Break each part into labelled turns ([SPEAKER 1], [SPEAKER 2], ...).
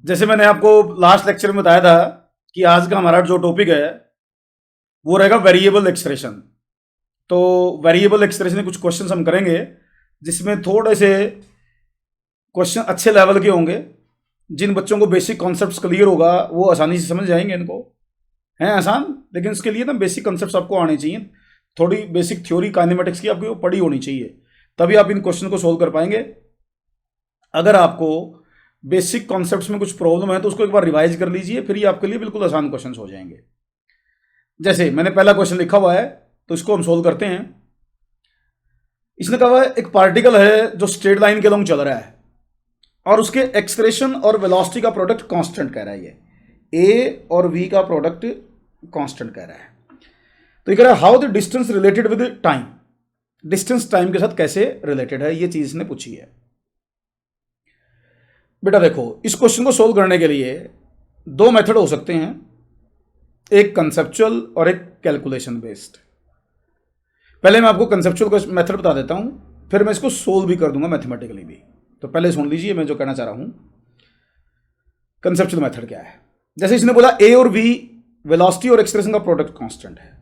[SPEAKER 1] जैसे मैंने आपको लास्ट लेक्चर में बताया था कि आज का हमारा जो टॉपिक है वो रहेगा वेरिएबल एक्सप्रेशन। तो वेरिएबल एक्सप्रेशन में कुछ क्वेश्चंस हम करेंगे जिसमें थोड़े से क्वेश्चन अच्छे लेवल के होंगे। जिन बच्चों को बेसिक कॉन्सेप्ट्स क्लियर होगा वो आसानी से समझ जाएंगे इनको। हैं आसान, लेकिन इसके लिए ना बेसिक कॉन्सेप्ट्स आपको आने चाहिए। थोड़ी बेसिक थ्योरी काइनेमेटिक्स की आपको पढ़ी होनी चाहिए, तभी आप इन क्वेश्चन को सोल्व कर पाएंगे। अगर आपको बेसिक कॉन्सेप्ट्स में कुछ प्रॉब्लम है तो उसको एक बार रिवाइज कर लीजिए, फिर ये आपके लिए बिल्कुल आसान क्वेश्चन हो जाएंगे। जैसे मैंने पहला क्वेश्चन लिखा हुआ है तो इसको हम सोल्व करते हैं। इसने कहा हुआ है एक पार्टिकल है जो स्ट्रेट लाइन के लॉन्ग चल रहा है और उसके एक्सलेरेशन और वेलोसिटी का प्रोडक्ट कांस्टेंट कह रहा है। ये ए और वी का प्रोडक्ट कांस्टेंट कह रहा है। तो ये कह रहा है how the distance related with time. Distance time के साथ कैसे रिलेटेड है, ये चीज इसने पूछी है। बेटा देखो, इस क्वेश्चन को सोल्व करने के लिए दो मेथड हो सकते हैं, एक कंसेप्चुअल और एक कैलकुलेशन बेस्ड। पहले मैं आपको कंसेप्चुअल मेथड बता देता हूं, फिर मैं इसको सोल्व भी कर दूंगा मैथमेटिकली भी। तो पहले सुन लीजिए मैं जो कहना चाह रहा हूं। कंसेप्चुअल मेथड क्या है? जैसे इसने बोला ए और वी वेलोसिटी और एक्सप्रेशन का प्रोडक्ट कांस्टेंट है,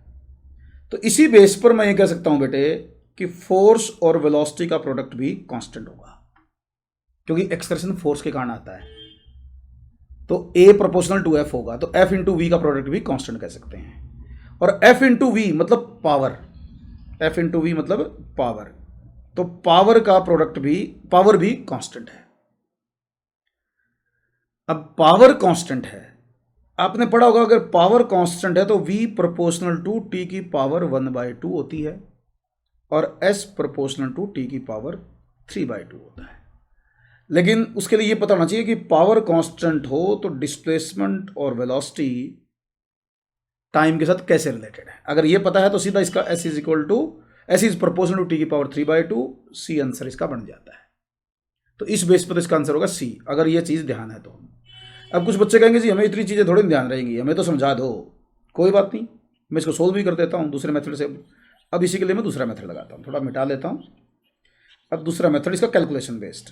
[SPEAKER 1] तो इसी बेस पर मैं ये कह सकता हूं बेटे कि फोर्स और वेलोसिटी का प्रोडक्ट भी कांस्टेंट होगा, क्योंकि एक्सप्रेशन फोर्स के कारण आता है। तो ए प्रोपोर्शनल टू एफ होगा, तो एफ इंटू वी का प्रोडक्ट भी कांस्टेंट कह सकते हैं। और एफ इंटू वी मतलब पावर, एफ इंटू वी मतलब पावर, तो पावर का प्रोडक्ट भी, पावर भी कांस्टेंट है। अब पावर कांस्टेंट है, आपने पढ़ा होगा अगर पावर कांस्टेंट है तो v प्रोपोर्शनल टू टी की पावर 1/2 होती है और s प्रोपोर्शनल टू टी की पावर 3/2 होता है। लेकिन उसके लिए ये पता होना चाहिए कि पावर कांस्टेंट हो तो डिस्प्लेसमेंट और वेलोसिटी टाइम के साथ कैसे रिलेटेड है। अगर ये पता है तो सीधा इसका s is equal to s is proportional to T की पावर 3/2, सी आंसर इसका बन जाता है। तो इस बेस पर इसका आंसर होगा सी, अगर ये चीज़ ध्यान है तो। अब कुछ बच्चे कहेंगे जी हमें इतनी चीज़ें थोड़ी ध्यान रहेंगी, हमें तो समझा दो। कोई बात नहीं, मैं इसको सोल्व भी कर देता हूँ दूसरे मेथड से। अब इसी के लिए मैं दूसरा मेथड लगाता हूँ, थोड़ा मिटा लेता हूँ। अब दूसरा मेथड इसका कैलकुलेशन बेस्ड,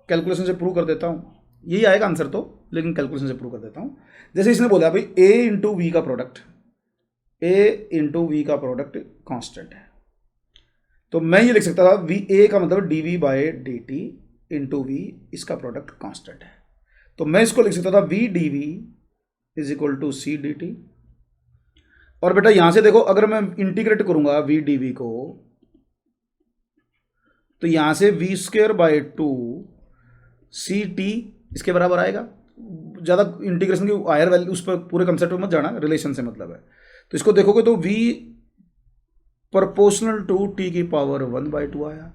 [SPEAKER 1] कैलकुलेशन से प्रूव कर देता हूँ। यही आएगा आंसर तो, लेकिन कैलकुलेशन से प्रूव कर देता हूँ। जैसे इसने बोला भाई ए इंटू वी का प्रोडक्ट, ए इंटू वी का प्रोडक्ट कॉन्स्टेंट है, तो मैं ये लिख सकता था वी ए का मतलब D V by D T into V, इसका प्रोडक्ट कांस्टेंट है। तो मैं इसको लिख सकता था V D V is equal to C D T. और बेटा यहां से देखो, अगर मैं इंटीग्रेट करूंगा वी डी वी को, तो यहां से V square by 2 C T इसके बराबर आएगा। ज़्यादा इंटीग्रेशन की हायर वैल्यू उस पर पूरे कंसेप्ट में मत जाना, रिलेशन से मतलब है। तो इसको देखोगे तो वी प्रोपोर्शनल टू टी की पावर 1/2 आया,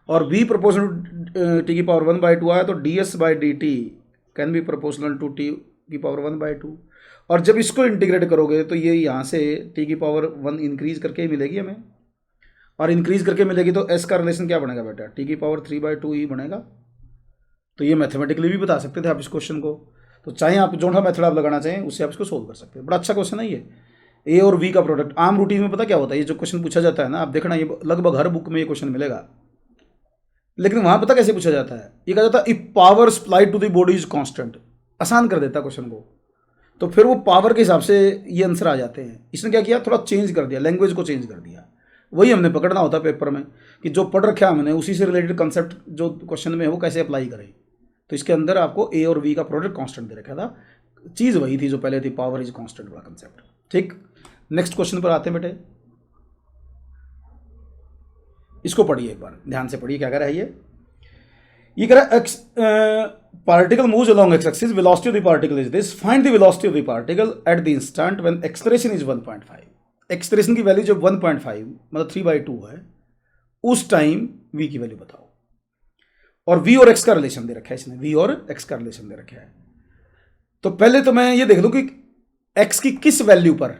[SPEAKER 1] और v प्रोपोर्शनल टी की पावर 1/2 आया, तो D S by D T can be proportional to T की पावर 1/2। और जब इसको इंटीग्रेट करोगे तो ये यहाँ से t की पावर 1 इंक्रीज करके ही मिलेगी हमें, और इंक्रीज करके मिलेगी तो s का रिलेशन क्या बनेगा बेटा, t की पावर 3/2 ही बनेगा। तो ये मैथमेटिकली भी बता सकते थे आप इस क्वेश्चन को। तो चाहे आप जो सा मेथड आप लगाना चाहें उससे आप इसको सोल्व कर सकते हैं। बड़ा अच्छा क्वेश्चन है ये, ए और वी का प्रोडक्ट। आम रूटीन में पता क्या होता है, ये जो क्वेश्चन पूछा जाता है ना, आप देखना ये लगभग हर बुक में ये क्वेश्चन मिलेगा। लेकिन वहां पता कैसे पूछा जाता है, ये कहा जाता है if power supplied to the body is constant. आसान कर देता क्वेश्चन को, तो फिर वो पावर के हिसाब से ये आंसर आ जाते हैं। इसने क्या किया, थोड़ा चेंज कर दिया, लैंग्वेज को चेंज कर दिया। वही हमने पकड़ना होता है पेपर में कि जो पढ़ रखा है हमने उसी से रिलेटेड कंसेप्ट जो क्वेश्चन में है वो कैसे अप्लाई करें। तो इसके अंदर आपको ए और वी का प्रोडक्ट कांस्टेंट दे रखा था, चीज़ वही थी जो पहले थी, पावर इज कांस्टेंट वाला कंसेप्ट। ठीक, नेक्स्ट क्वेश्चन पर आते हैं बेटे। इसको पढ़िए एक बार ध्यान से पढ़िए, क्या कह रहा है ये कह रहा है particle moves along x axis, velocity of the particle is this, find the velocity of the particle at the instant when acceleration is 1.5। Acceleration की वैल्यू जब 1.5 मतलब 3/2 है, उस टाइम v की वैल्यू बताओ। और v और x का रिलेशन दे रखा है इसने, v और x का रिलेशन दे रखा है। तो पहले तो मैं ये देख लूं कि x की किस वैल्यू पर,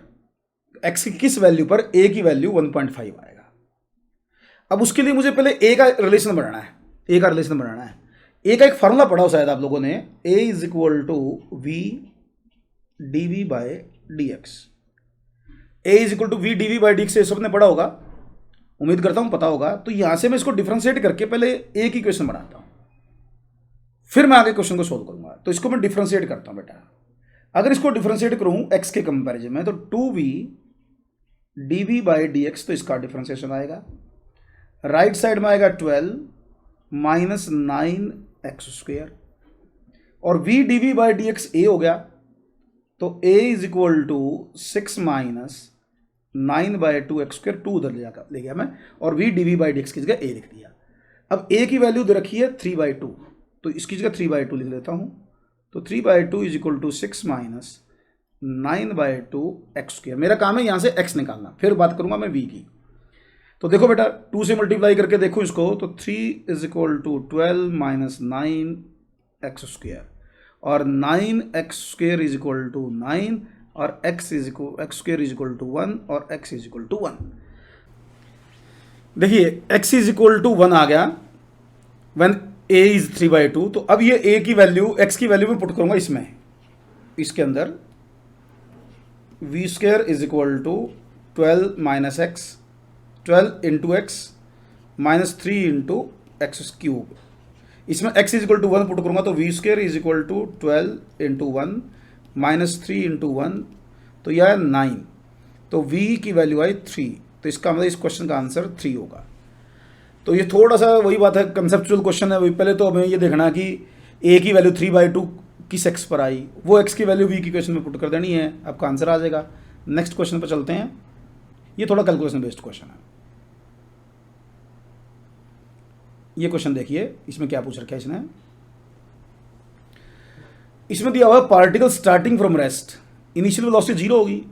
[SPEAKER 1] x की किस वैल्यू पर a की वैल्यू 1.5 आएगा। अब उसके लिए मुझे पहले a का रिलेशन बनाना है, a का रिलेशन बनाना है। a का एक फार्मूला पढ़ा हो शायद आप लोगों ने, a is equal to V D V by D X. a is equal to V D V by D X, ये सबने पढ़ा होगा, उम्मीद करता हूं पता होगा। तो यहां से मैं इसको डिफ्रेंशिएट करके पहले a की इक्वेशन बनाता हूं, फिर मैं आगे क्वेश्चन को सोल्व करूंगा। तो इसको मैं डिफ्रेंशिएट करता हूं बेटा। अगर इसको डिफ्रेंशिएट करूं एक्स के कंपैरिजन में तो 2v dv बाई dx, तो इसका डिफ्रेंशिएशन आएगा राइट साइड में आएगा 12 माइनस 9x², और v dv by dx a हो गया, तो a is equal to 6 minus 9/2x², 2 उधर ले गया मैं, और v dv बाई dx की जगह a लिख दिया। अब a की वैल्यू दे रखी है 3/2, तो इसकी जगह 3/2 लिख देता हूं। तो 3/2 is equal to 6 minus 9/2x²। मेरा काम है यहां से x निकालना, फिर बात करूंगा मैं v की। तो देखो बेटा 2 से मल्टीप्लाई करके देखो इसको, तो 3 is equal to 12 minus 9x², और 9x² इज इक्वल टू 9, और x² इज इक्वल टू 1, और x इज इक्वल टू 1। देखिए x इज इक्वल टू 1 आ गया व्हेन a इज 3/2। तो अब ये a की वैल्यू, x की वैल्यू में पुट करूंगा इसमें, इसके अंदर v² is equal to 12 minus x, 12 into X minus 3 into x³। इसमें x is equal to 1 put करूंगा, तो v² is equal to 12 into 1 minus 3 into 1, तो यह है 9। तो v की वैल्यू आई 3, तो इसका मतलब इस क्वेश्चन का आंसर 3 होगा। तो ये थोड़ा सा वही बात है, कंसेप्चुअल क्वेश्चन है। पहले तो हमें ये देखना कि a की वैल्यू 3/2 किस x पर आई, वो x की वैल्यू v की क्वेश्चन में पुट कर देनी है, आपका आंसर आ जाएगा। नेक्स्ट क्वेश्चन पर चलते हैं। ये थोड़ा कैलकुलेशन बेस्ड क्वेश्चन है। ये क्वेश्चन देखिए, इसमें क्या पूछ रखा है इसने। इसमें दिया हुआ particle starting from rest, initial velocity 0 होगी,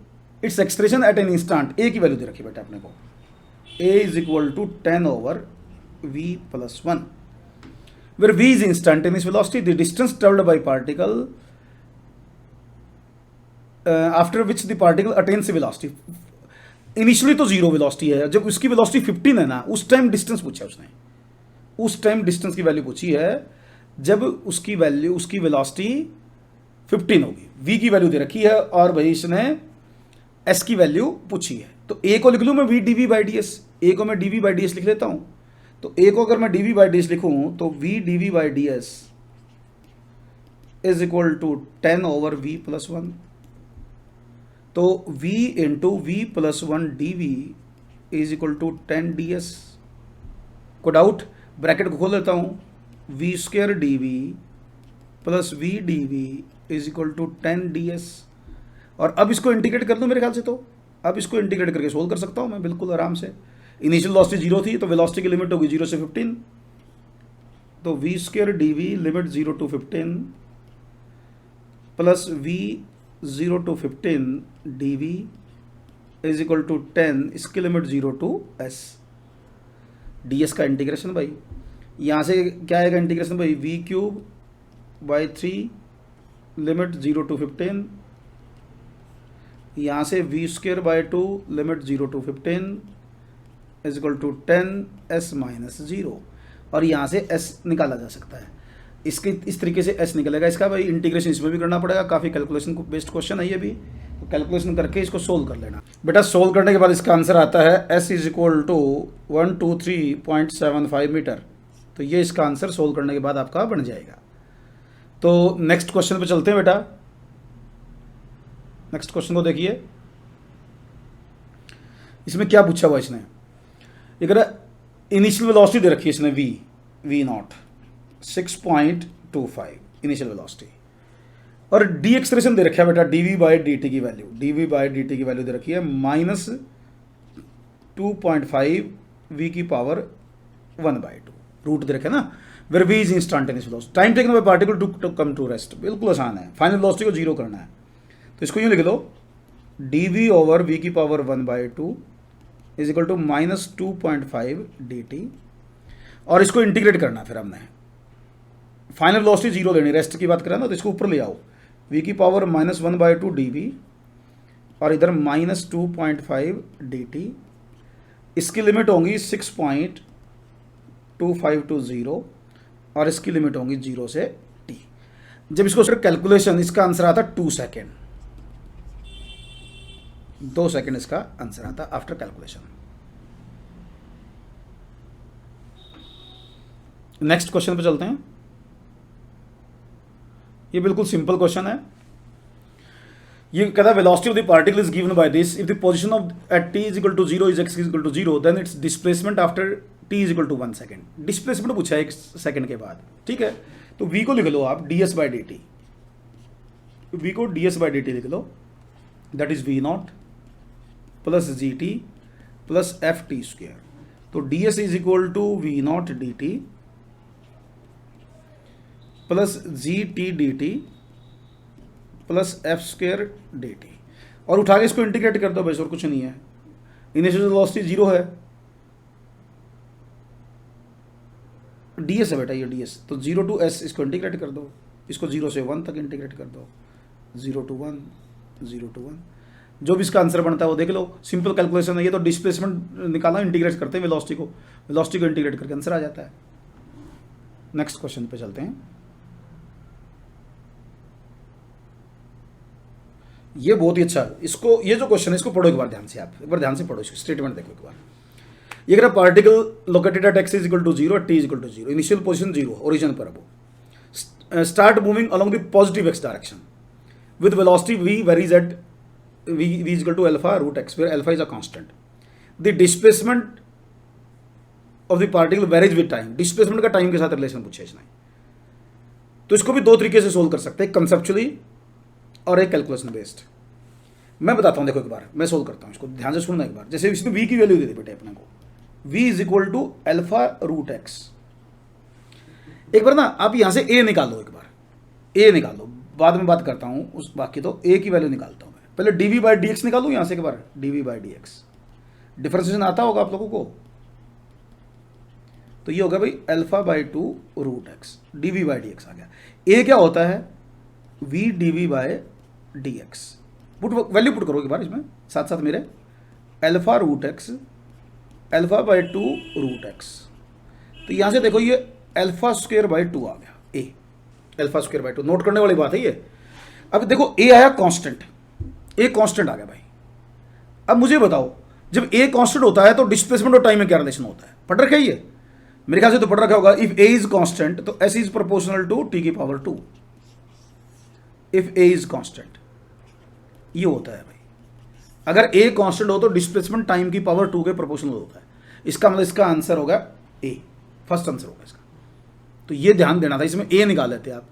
[SPEAKER 1] it's expression at an instant, A की वैल्यू दे रखी बेटा अपने को, a is equal to 10/v + 1, where v is instantaneous velocity, the distance traveled by particle after which the particle attains velocity। Initially तो 0 velocity है, जब उसकी वेलोसिटी 15 है ना, उस टाइम डिस्टेंस पूछा है उसने, उस टाइम डिस्टेंस की वैल्यू पूछी है जब उसकी वैल्यू, उसकी वेलोसिटी 15 होगी। v की वैल्यू दे रखी है, और भाई इसने s की वैल्यू पूछी है। तो a को लिख लूँ मैं v dv by ds, a को मैं dv बाई ds लिख लेता हूँ। तो a को अगर मैं dv बाई ds लिखूँ तो v dv by ds is equal to 10/v + 1। तो v into v + 1 dv is equal to 10 ds। को डाउट, ब्रैकेट को खोल देता हूँ, v² dv plus v dv is equal to 10 ds। और अब इसको इंटीग्रेट कर दूं मेरे ख्याल से, तो अब इसको इंटीग्रेट करके सोल्व कर सकता हूं मैं बिल्कुल आराम से। इनिशियल वेलोसिटी 0 थी, तो वेलोसिटी की लिमिट होगी 0 से 15, तो v² dv limit 0 to 15 plus v 0 to 15 dv is equal to 10, इसकी लिमिट 0 to s। ds का इंटीग्रेशन भाई, यहाँ से क्या आएगा इंटीग्रेशन भाई, v³/3 लिमिट 0 to 15, यहाँ से v²/2 limit 0 to 15 is equal to 10s minus 0, और यहाँ से s निकाला जा सकता है। इसके इस तरीके से s निकलेगा। इसका भाई इंटीग्रेशन इसमें भी करना पड़ेगा, काफ़ी कैलकुलेशन बेस्ड क्वेश्चन है ये भी, तो कैलकुलेशन करके इसको सोल्व कर लेना बेटा। सोल्व करने के बाद इसका आंसर आता है s is equal to 123.75 metre. तो ये इसका आंसर सोल्व करने के बाद आपका बन जाएगा। तो नेक्स्ट क्वेश्चन पे चलते हैं बेटा। नेक्स्ट क्वेश्चन को देखिए, इसमें क्या पूछा हुआ इसने। अगर इनिशियल वेलोसिटी दे रखी है इसने v0 6.25 इनिशियल वेलोसिटी, और डी एक्सप्रेशन दे रखा है बेटा dv बाई dt की वैल्यू, dv बाई dt की वैल्यू दे रखी है -2.5 v की पावर 1/2, रूट दे रखे ना, where v is instantaneous velocity, time taken by particle to come to rest. बिल्कुल आसान है, फाइनल वेलोसिटी को 0 करना है। तो इसको यूँ लिख लो, dv ओवर v की power 1/2 is equal to -2.5 dt, और इसको इंटीग्रेट करना फिर हमने, फाइनल वेलोसिटी 0 लेनी, रेस्ट की बात करें ना, तो इसको ऊपर ले आओ, v की पावर -1/2 dv और इधर -2.5 dt, इसकी लिमिट होंगी 6.25 to 0, और इसकी लिमिट होंगी 0 से t। जब इसको सिर्फ कैलकुलेशन, इसका आंसर आता 2 सेकेंड, 2 सेकेंड इसका आंसर आता आफ्टर कैलकुलेशन। नेक्स्ट क्वेश्चन पे चलते हैं। ये बिल्कुल सिंपल क्वेश्चन है। ये कहता है velocity of the particle is given by this, if the position of at t is equal to 0 is x is equal to 0 then it's displacement after t is equal to 1 second. Displacement पूछा है 1 second के बाद, ठीक है। तो v को लिख लो आप ds by D t, v को ds बाई डी टी लिख लो, that is v not plus g t plus f t square. तो ds is equal to v not d t plus g t d t plus f square d T, और उठा के इसको integrate कर दो बस, और कुछ नहीं है। इनिशियल वेलोसिटी 0 है, ds है बेटा ये ds, तो 0 टू s इसको इंटीग्रेट कर दो, इसको 0 से 1 तक इंटीग्रेट कर दो, 0 टू 1 0 टू 1, जो भी इसका आंसर बनता है वो देख लो। सिंपल कैलकुलेशन है ये, तो डिस्प्लेसमेंट निकालना, इंटीग्रेट करते हैं वेलोसिटी को इंटीग्रेट करके आंसर आ जाता है। नेक्स्ट क्वेश्चन पे चलते हैं। ये बहुत ही अच्छा है, इसको ये जो क्वेश्चन है इसको पढ़ो एक बार ध्यान से, आप एक बार ध्यान से पढ़ो, इसको स्टेटमेंट देखो एक बार। ये कह रहा particle located at x is equal to 0 t is equal to 0, initial position 0, origin पर अब start moving along the positive x direction with velocity v varies at v is equal to alpha root x, where alpha is a constant. The displacement of the particle varies with time, displacement का time के साथ relation पूछा इसने। तो इसको भी दो तरीके से सोल्व कर सकते हैं, कंसेप्चुअली और एक कैलकुलेशन बेस्ड। मैं बताता हूं, देखो एक बार मैं सोल्व करता हूं, इसको ध्यान से सुनना एक बार। जैसे इसमें v की वैल्यू दे दी बेटे अपने को, v is equal to alpha root x। एक बार ना आप यहां से a निकाल लो, एक बार a निकाल लो, बाद में बात करता हूं उस बाकी, तो a की वैल्यू निकालता हूं मैं। पहले dv बाई डी एक्स निकालू यहां से एक बार, dv by D x. Differentiation आता होगा आप लोगों को, तो ये होगा भाई alpha by 2 root x, dv by D x आ गया। a क्या होता है v dv by dx, put value put करो एक बार इसमें साथ साथ मेरे, alpha root x alpha by 2 root x. तो यहां से देखो ये अल्फा स्क्वायर बाई 2 आ गया, ए अल्फा स्क्वायर बाई 2, नोट करने वाली बात है ये। अब देखो ए आया कांस्टेंट, ए कांस्टेंट आ गया भाई। अब मुझे बताओ जब ए कांस्टेंट होता है तो डिस्प्लेसमेंट और टाइम में क्या रिलेशन होता है, पढ़ रखा है ये मेरे ख्याल से, तो पढ़ रखा होगा। इफ ए इज कांस्टेंट तो s is proportional to T की power 2, if a is constant, ये होता है भाई। अगर ए कांस्टेंट हो तो डिस्प्लेसमेंट टाइम की पावर 2 के प्रोपोर्शनल होता है। इसका मतलब इसका आंसर होगा ए, फर्स्ट आंसर होगा इसका। तो ये ध्यान देना था, इसमें ए निकाल लेते आप,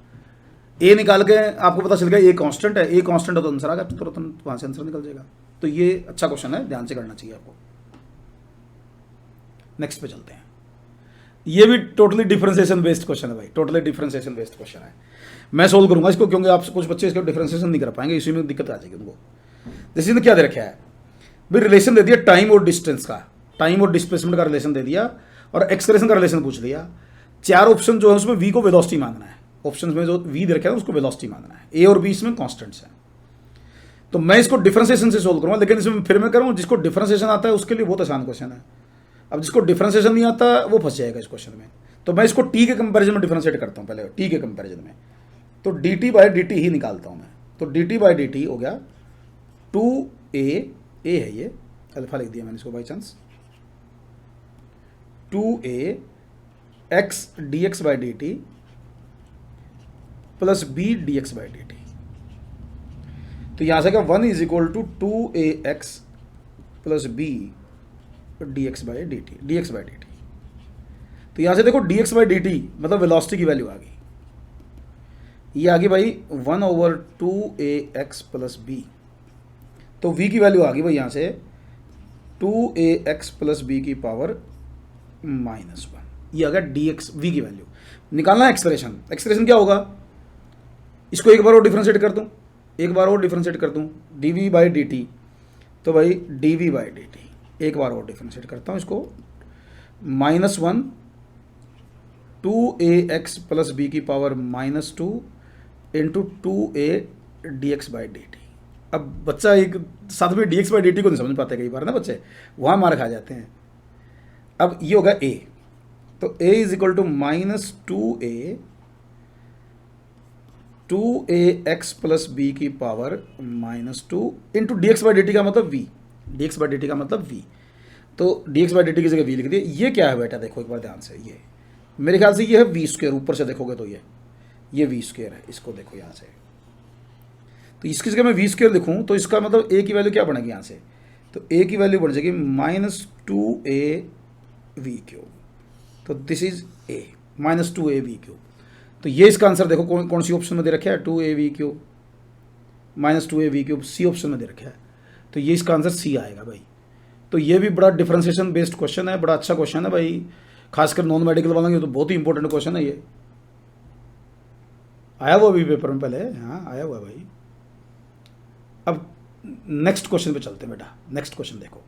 [SPEAKER 1] ए निकाल के आपको पता चल गया ए कांस्टेंट है, ए कांस्टेंट हो तो आंसर आ गया, तो तुरंत वहां से आंसर निकल जाएगा। तो ये अच्छा क्वेश्चन है, ध्यान से करना चाहिए आपको। नेक्स्ट पे चलते हैं। ये भी टोटली डिफरेंशिएशन बेस्ड क्वेश्चन है भाई, टोटली डिफरेंशिएशन बेस्ड क्वेश्चन है। मैं सोल्व करूंगा इसको, क्योंकि आप कुछ बच्चे इसको डिफरेंशिएशन नहीं कर पाएंगे, इसी में दिक्कत आ जाएगी उनको। जैसे इसने क्या दे रखा है भाई, रिलेशन दे दिया टाइम और डिस्टेंस का, टाइम और डिस्प्लेसमेंट का रिलेशन दे दिया, और एक्सलेरेशन का रिलेशन पूछ लिया। चार ऑप्शन जो है उसमें v को वेलोसिटी मांगना है, ऑप्शन में जो v दे रखा है उसको वेलोसिटी मांगना है। a और b इसमें कॉन्स्टेंट्स हैं। तो मैं इसको डिफरेंशिएशन से सोल्व करूंगा, लेकिन इसमें फिर मैं करूँ जिसको डिफरेंशिएशन आता है उसके लिए बहुत आसान क्वेश्चन है। अब जिसको डिफरेंशिएशन नहीं आता वो फंस जाएगा इस क्वेश्चन में। तो मैं इसको t के कंपैरिजन में डिफरेंशिएट करता हूँ, पहले t के कंपैरिजन में, तो dt बाई dt ही निकालता हूँ मैं। तो dt बाई dt हो गया 2a, a है ये, अल्फा लिख दिया मैंने इसको by chance, 2a x dx by dt plus b dx by dt। तो यहां से क्या 1 is equal to 2ax plus b dx by dt, dx by dt। तो यहां से देखो dx बाई dt मतलब वेलोसिटी की वैल्यू आ गई, ये आ गई भाई 1/2ax प्लस b। तो v की वैल्यू आ गई भाई यहां से 2ax प्लस b की पावर -1, ये आ गया dx, v की वैल्यू निकालना है। एक्सप्रेशन, एक्सप्रेशन क्या होगा, इसको एक बार और डिफरेंशिएट कर दूं, एक बार और डिफरेंशिएट कर दूं, dv बाई dt, तो भाई dv बाई dt एक बार और डिफरेंशिएट करता हूं इसको, -1 2ax प्लस b की power -2 into 2a dx by dt। अब बच्चा एक साथ में dx बाई dt को नहीं समझ पाते कई बार ना बच्चे, वहाँ मार खा जाते हैं। अब ये होगा a, तो a is equal to -2ax plus b की power -2 into dx by dt का मतलब v, dx बाई dt का मतलब v। तो dx बाई dt की जगह v लिख दिए। ये क्या है बेटा, देखो एक बार ध्यान से, ये मेरे ख्याल से ये है v स्क्वायर, ऊपर से देखोगे तो ये ये वी स्क्वेयर है, इसको देखो यहाँ से, तो इसकी जगह मैं वी स्क्वेयर लिखूँ तो इसका मतलब ए की वैल्यू क्या बनेगी यहाँ से, तो ए की वैल्यू बन जाएगी -2a(v³), तो दिस इज ए -2a(v³). तो ये इसका आंसर देखो कौन सी ऑप्शन में दे रखा है, 2a(v³), -2a(v³), सी ऑप्शन में दे रखा है, तो ये इसका आंसर सी आएगा भाई। तो ये भी बड़ा डिफरेंशिएशन बेस्ड क्वेश्चन है, बड़ा अच्छा क्वेश्चन है भाई, खासकर नॉन मेडिकल वालों के तो बहुत ही इंपॉर्टेंट क्वेश्चन है ये। आया हुआ अभी पेपर में पहले, हाँ आया हुआ भाई। अब नेक्स्ट क्वेश्चन पे चलते हैं बेटा, नेक्स्ट क्वेश्चन देखो।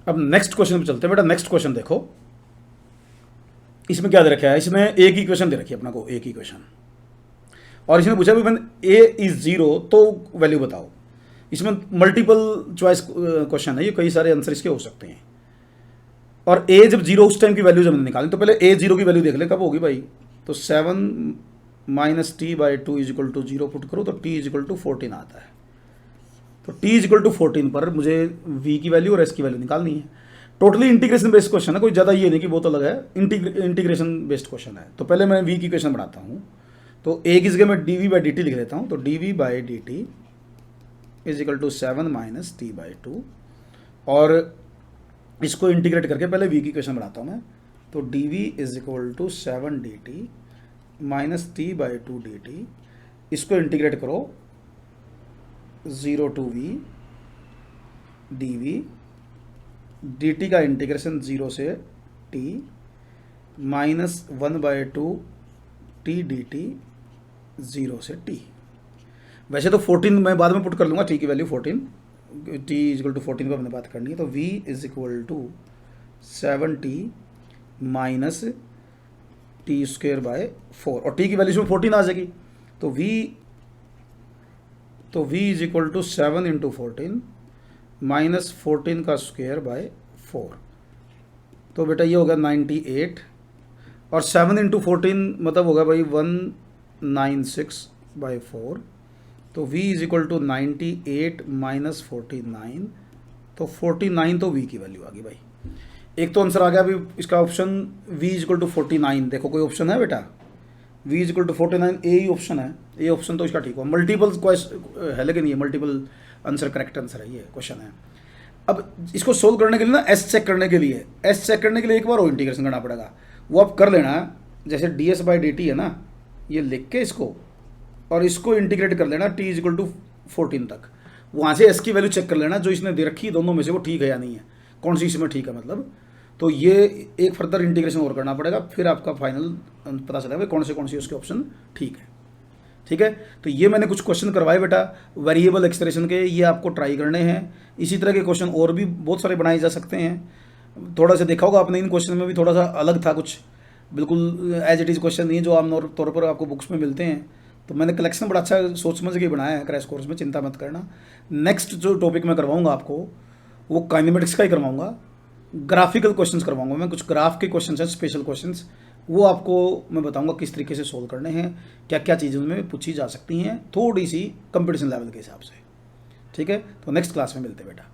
[SPEAKER 1] अब नेक्स्ट क्वेश्चन पे चलते हैं बेटा। नेक्स्ट क्वेश्चन देखो, इसमें क्या दे रखा है, इसमें एक ही क्वेश्चन दे रखी है अपना को, एक ही क्वेश्चन, और इसमें पूछा भी ए इज 0 तो वैल्यू बताओ। इसमें मल्टीपल चॉइस क्वेश्चन है, ये कई सारे आंसर इसके हो सकते हैं। और ए जब 0 उस टाइम की वैल्यू जब निकालें तो पहले ए 0 की वैल्यू देख ले कब होगी भाई, तो 7 - t/2 = 0 पुट करो तो t = 14 आता है। तो t = 14 पर मुझे v की वैल्यू और s की वैल्यू निकालनी है। टोटली इंटीग्रेशन बेस्ड क्वेश्चन है, कोई ज़्यादा ये नहीं कि बहुत अलग है, इंटीग्रेशन बेस्ड क्वेश्चन है। तो पहले मैं v की इक्वेशन बनाता हूँ, तो a की जगह मैं dv/dt लिख लेता हूँ, तो dv/dt = 7 - t/2, और इसको इंटीग्रेट करके पहले v की इक्वेशन बनाता हूँ मैं, तो dv = 7dt - t/2 dt, इसको इंटीग्रेट करो 0 to v dv dt का इंटीग्रेशन 0 से t -1/2 t dt 0 से t। वैसे तो 14 मैं बाद में पुट कर लूँगा, t की वैल्यू 14, t = 14 पर हमने बात करनी है, तो v = 7t - t²/4, और t की वैल्यू इसमें 14 आ जाएगी, तो v = 7 × 14 -14 का स्क्वायर/4, तो बेटा ये होगा 98, और 7 × 14 मतलब होगा भाई 196/4, तो v = 98 - 49, तो 49 तो v की वैल्यू आ गई भाई। एक तो आंसर आ गया अभी इसका ऑप्शन v = 49, देखो कोई ऑप्शन है बेटा, v = 49 ए ही ऑप्शन है, ए ऑप्शन तो इसका ठीक हो। मल्टीपल है लेकिन ये मल्टीपल आंसर करेक्ट आंसर है, ये क्वेश्चन है। अब इसको सोल्व करने के लिए ना एस चेक करने के लिए एक बार और इंटीग्रेशन करना पड़ेगा, वो आप कर लेना, जैसे ds/dt है ना, ये लिख के इसको और इसको इंटीग्रेट कर लेना t = 14 तक, वहाँ से s की वैल्यू चेक कर लेना जो इसने दे रखी दोनों में से वो ठीक है या नहीं है, कौन सी इसमें ठीक है मतलब। तो ये एक फर्दर इंटीग्रेशन और करना पड़ेगा, फिर आपका फाइनल पता चलेगा कौन सी उसके ऑप्शन ठीक है। ठीक है, तो ये मैंने कुछ क्वेश्चन करवाए बेटा वेरिएबल एक्सप्रेशन के, ये आपको ट्राई करने हैं। इसी तरह के क्वेश्चन और भी बहुत सारे बनाए जा सकते हैं। थोड़ा सा देखा होगा आपने, इन क्वेश्चन में भी थोड़ा सा अलग था कुछ, बिल्कुल एज इट इज़ क्वेश्चन नहीं है जो आम तौर पर आपको बुक्स में मिलते हैं। तो मैंने कलेक्शन बड़ा अच्छा सोच समझ के बनाया है क्रैश कोर्स में, चिंता मत करना। नेक्स्ट जो टॉपिक मैं करवाऊँगा आपको वो काइनेमेटिक्स का ही करवाऊँगा, ग्राफिकल क्वेश्चंस करवाऊंगा मैं, कुछ ग्राफ के क्वेश्चंस हैं, स्पेशल क्वेश्चंस, वो आपको मैं बताऊंगा किस तरीके से सोल्व करने हैं, क्या क्या चीज़ें उनमें पूछी जा सकती हैं, थोड़ी सी कंपटीशन लेवल के हिसाब से। ठीक है, तो नेक्स्ट क्लास में मिलते हैं बेटा।